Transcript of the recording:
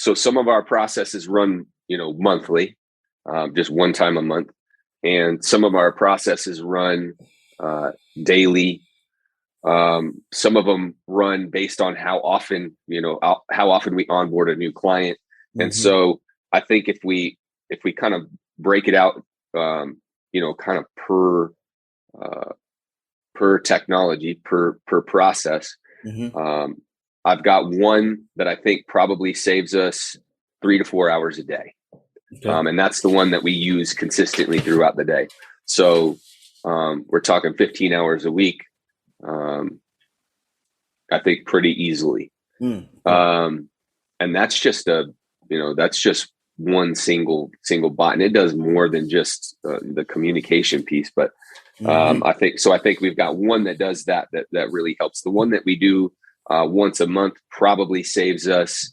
So some of our processes run, monthly, just one time a month. And some of our processes run daily. Some of them run based on how often we onboard a new client. And so I think if we kind of break it out, kind of per technology, per process, I've got one that I think probably saves us 3 to 4 hours a day. Okay. And that's the one that we use consistently throughout the day. So we're talking 15 hours a week. I think pretty easily. And that's just one single bot, and it does more than just the communication piece. But I think we've got one that does that really helps. The one that we do once a month probably saves us